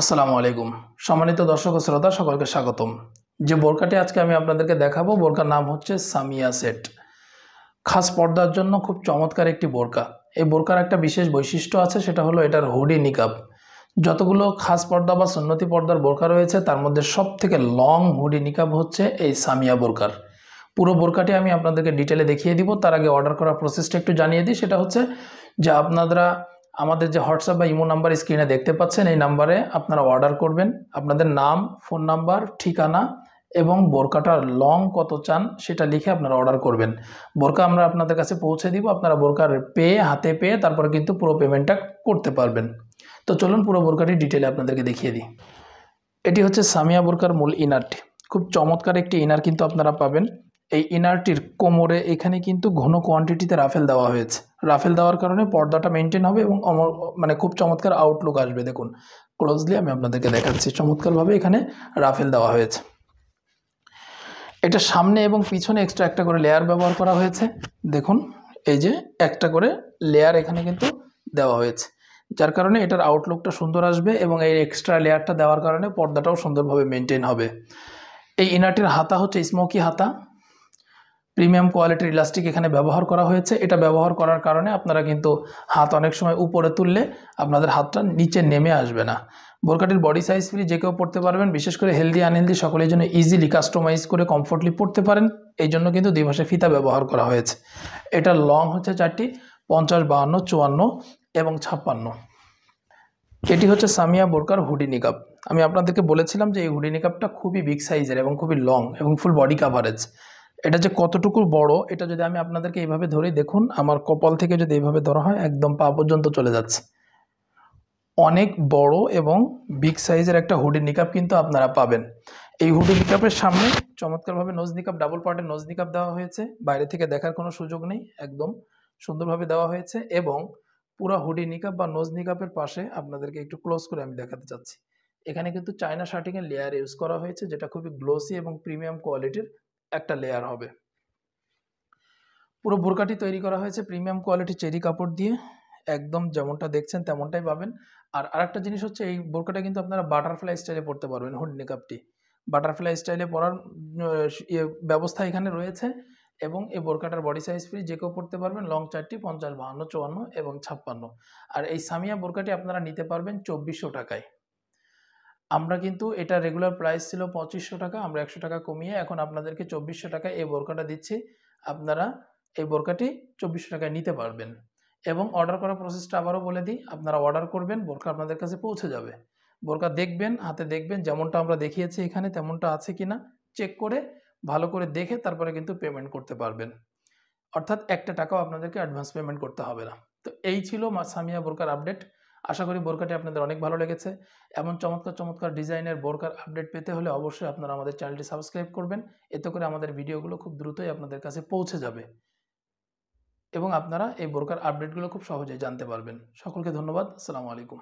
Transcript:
আসসালামু আলাইকুম। সম্মানিত দর্শক ও শ্রোতা সকলকে স্বাগতম। যে বোরকাটি আজকে আমি আপনাদেরকে দেখাবো, বোরকার নাম হচ্ছে সামিয়া সেট। খাস পর্দার জন্য খুব চমৎকার একটি বোরকা। এই বোরকার একটা বিশেষ বৈশিষ্ট্য আছে, সেটা হলো এটার হুডি নিকাব। যতগুলো খাস পর্দা বা সুন্নতি পর্দার বোরকা রয়েছে তার মধ্যে সব থেকে লং হুডি নিকাব হচ্ছে এই সামিয়া বোরকার। পুরো বোরকাটি আমি আপনাদেরকে ডিটেলে দেখিয়ে দিব। তার আগে অর্ডার করার প্রসেসটা একটু জানিয়ে দিই। সেটা হচ্ছে যে আপনারা আমাদের যে হোয়াটসঅ্যাপ বা ইমো নাম্বার স্ক্রিনে দেখতে পাচ্ছেন, এই নাম্বারে আপনারা অর্ডার করবেন। আপনাদের নাম, ফোন নাম্বার, ঠিকানা এবং বোরকাটার লং কত চান সেটা লিখে আপনারা অর্ডার করবেন। বোরকা আমরা আপনাদের কাছে পৌঁছে দিব। আপনারা বোরকার হাতে পেয়ে তারপরে কিন্তু পুরো পেমেন্টটা করতে পারবেন। তো চলুন পুরো বোরকাটি ডিটেলে আপনাদেরকে দেখিয়ে দিই। এটি হচ্ছে সামিয়া বোরকার মূল ইনারটি। খুব চমৎকার একটি ইনার কিন্তু আপনারা পাবেন। এই ইনারটির কোমরে এখানে কিন্তু ঘন কোয়ান্টিটিতে রাফেল দেওয়া হয়েছে। রাফেল দেওয়ার কারণে পর্দাটা মেনটেন হবে এবং মানে খুব চমৎকার আউটলুক আসবে। দেখুন ক্লোজলি আমি আপনাদেরকে দেখাচ্ছি, চমৎকারভাবে এখানে রাফেল দেওয়া হয়েছে। এটা সামনে এবং পিছনে এক্সট্রা একটা করে লেয়ার ব্যবহার করা হয়েছে। দেখুন এই যে একটা করে লেয়ার এখানে কিন্তু দেওয়া হয়েছে, যার কারণে এটার আউটলুকটা সুন্দর আসবে এবং এই এক্সট্রা লেয়ারটা দেওয়ার কারণে পর্দাটাও সুন্দরভাবে মেনটেন হবে। এই ইনারটির হাতা হচ্ছে স্মোকি হাতা। প্রিমিয়াম কোয়ালিটির ইলাস্টিক এখানে ব্যবহার করা হয়েছে। এটা ব্যবহার করার কারণে আপনারা কিন্তু হাত অনেক সময় উপরে তুললে আপনাদের হাতটা নিচে নেমে আসবে না। বোরকাটির বডি সাইজ ফ্রি, যে কেউ পড়তে পারবেন। বিশেষ করে হেলদি আনহেলদি সকলের জন্য ইজিলি কাস্টমাইজ করে কমফোর্টলি পড়তে পারেন, এই জন্য কিন্তু দুই পাশে ফিতা ব্যবহার করা হয়েছে। এটার লং হচ্ছে 4টি, 50, 52, 54 এবং 56। এটি হচ্ছে সামিয়া বোরকার হুডি নিকাব। আমি আপনাদেরকে বলেছিলাম যে এই হুডি নিকাবটা খুবই বিগ সাইজের এবং খুবই লং এবং ফুল বডি কাভারেজ। এটা যে কতটুকু বড়, এটা যদি আমি আপনাদেরকে এইভাবে ধরি, দেখুন আমার কপাল থেকে যদি এইভাবে ধরা হয় একদম পা পর্যন্ত চলে যাচ্ছে। অনেক বড় এবং বিগ সাইজের একটা হুডি নিকাব কিন্তু আপনারা পাবেন। এই হুডি নিকাবের সামনে চমৎকারভাবে নোজ নিকাব, ডাবল পার্টের নোজ নিকাব দেওয়া হয়েছে। বাইরে থেকে দেখার কোনো সুযোগ নেই, একদম সুন্দরভাবে দেওয়া হয়েছে। এবং পুরো হুডি নিকাব বা নোজ নিকাবের পাশে আপনাদেরকে একটু ক্লোজ করে আমি দেখাতে চাচ্ছি। এখানে কিন্তু চায়না শার্টিংয়ের লেয়ার ইউজ করা হয়েছে, যেটা খুবই গ্লোসি এবং প্রিমিয়াম কোয়ালিটির একটা লেয়ার হবে। পুরো বোরকাটি তৈরি করা হয়েছে প্রিমিয়াম কোয়ালিটি চেরি কাপড় দিয়ে। একদম যেমনটা দেখছেন তেমনটাই পাবেন। আর আরেকটা জিনিস হচ্ছে, এই বোরকাটা কিন্তু আপনারা বাটারফ্লাই স্টাইলে পরতে পারবেন। হুড নিকাবটি বাটারফ্লাই স্টাইলে পরার ব্যবস্থা এখানে রয়েছে। এবং এই বোরকাটার বডি সাইজ ফ্রি, যে কেউ পড়তে পারবেন। লং 4টি, 50, 52, 54 এবং 56। আর এই সামিয়া বোরকাটি আপনারা নিতে পারবেন 2400 টাকায়। আমরা কিন্তু এটা রেগুলার প্রাইস ছিল 2500 টাকা, আমরা 100 টাকা কমিয়ে এখন আপনাদেরকে 2400 টাকায় এই বোরকাটা দিচ্ছি। আপনারা এই বোরকাটি 2400 টাকায় নিতে পারবেন। এবং অর্ডার করার প্রসেসটা আবারও বলে দিই, আপনারা অর্ডার করবেন, বোরকা আপনাদের কাছে পৌঁছে যাবে। বোরকা দেখবেন, হাতে দেখবেন যেমনটা আমরা দেখিয়েছি এখানে তেমনটা আছে কিনা চেক করে, ভালো করে দেখে তারপরে কিন্তু পেমেন্ট করতে পারবেন। অর্থাৎ একটা টাকাও আপনাদেরকে অ্যাডভান্স পেমেন্ট করতে হবে না। তো এই ছিল সামিয়া বোরকার আপডেট। আশা করি বোরকাটি আপনাদের অনেক ভালো লেগেছে। এমন চমৎকার চমৎকার ডিজাইনের বোরকার আপডেট পেতে হলে অবশ্যই আপনারা আমাদের চ্যানেলটি সাবস্ক্রাইব করবেন। এতে করে আমাদের ভিডিওগুলো খুব দ্রুতই আপনাদের কাছে পৌঁছে যাবে এবং আপনারা এই বোরকার আপডেটগুলো খুব সহজেই জানতে পারবেন। সকলকে ধন্যবাদ। আসসালামু আলাইকুম।